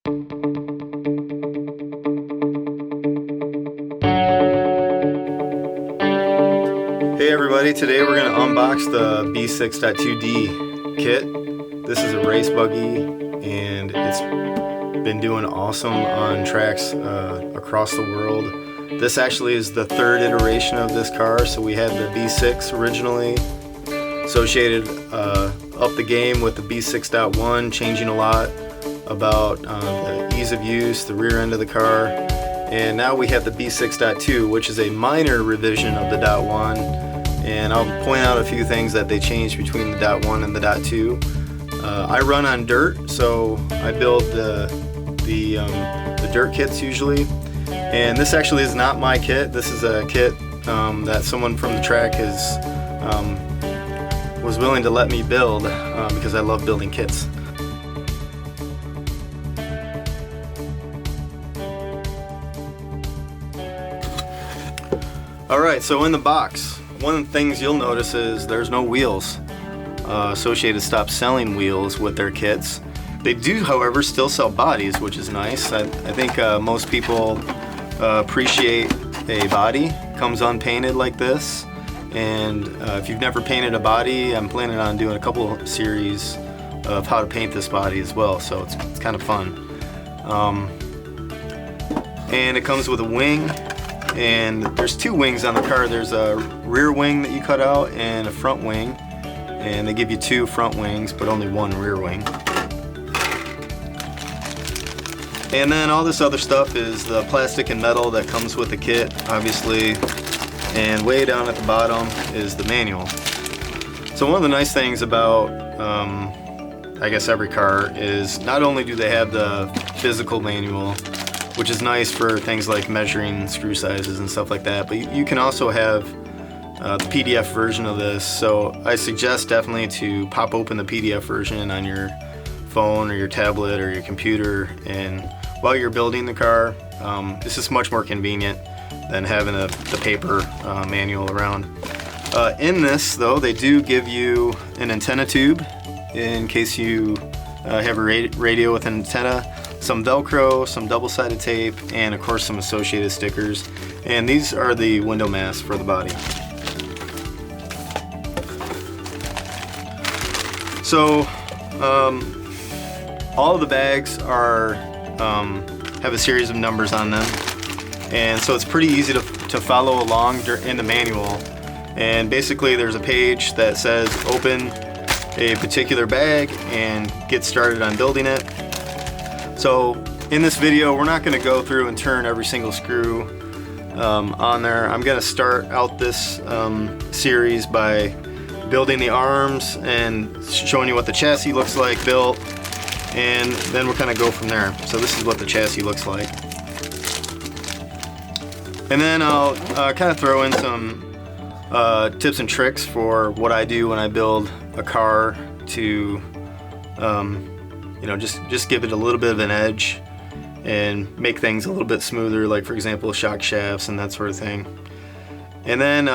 Hey everybody, today we're going to unbox the B6.2D kit. This is a race buggy and it's been doing awesome on tracks across the world. This actually is the third iteration of this car. So we had the B6 originally. Associated up the game with the B6.1, changing a lot about the ease of use, the rear end of the car. And now we have the B6.2, which is a minor revision of the .1. And I'll point out a few things that they changed between the .1 and the .2. I run on dirt, so I build the dirt kits usually. And this actually is not my kit. This is a kit that someone from the track was willing to let me build because I love building kits. Alright, so in the box, one of the things you'll notice is there's no wheels. Associated stopped selling wheels with their kits. They do, however, still sell bodies, which is nice. I think most people appreciate a body. Comes unpainted like this. And if you've never painted a body, I'm planning on doing a couple series of how to paint this body as well, so it's kind of fun. And it comes with a wing. And there's two wings on the car. There's a rear wing that you cut out and a front wing, and they give you two front wings but only one rear wing. And then all this other stuff is the plastic and metal that comes with the kit, obviously, and way down at the bottom is the manual. So one of the nice things about I guess every car is not only do they have the physical manual, which is nice for things like measuring screw sizes and stuff like that, but you can also have the PDF version of this. So I suggest definitely to pop open the PDF version on your phone or your tablet or your computer, and while you're building the car, it's just much more convenient than having the paper manual around. In this though, they do give you an antenna tube in case you have a radio with an antenna, some Velcro, some double-sided tape, and of course some associated stickers. And these are the window masks for the body. So all of the bags have a series of numbers on them, and so it's pretty easy to follow along in the manual. And basically there's a page that says open a particular bag and get started on building it. So in this video, we're not going to go through and turn every single screw on there. I'm going to start out this series by building the arms and showing you what the chassis looks like built, and then we'll kind of go from there. So this is what the chassis looks like. And then I'll kind of throw in some tips and tricks for what I do when I build a car to you know, just give it a little bit of an edge and make things a little bit smoother, like for example shock shafts and that sort of thing. And then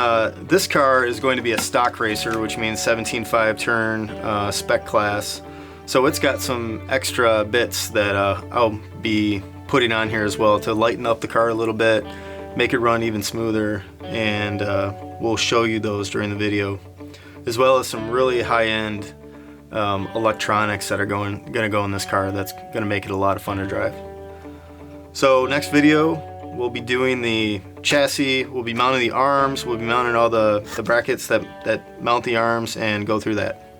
this car is going to be a stock racer, which means 17.5 turn spec class. So it's got some extra bits that I'll be putting on here as well to lighten up the car a little bit, make it run even smoother, and we'll show you those during the video, as well as some really high-end electronics that are gonna go in this car that's gonna make it a lot of fun to drive. So next video we'll be doing the chassis, we'll be mounting the arms, we'll be mounting all the brackets that mount the arms, and go through that.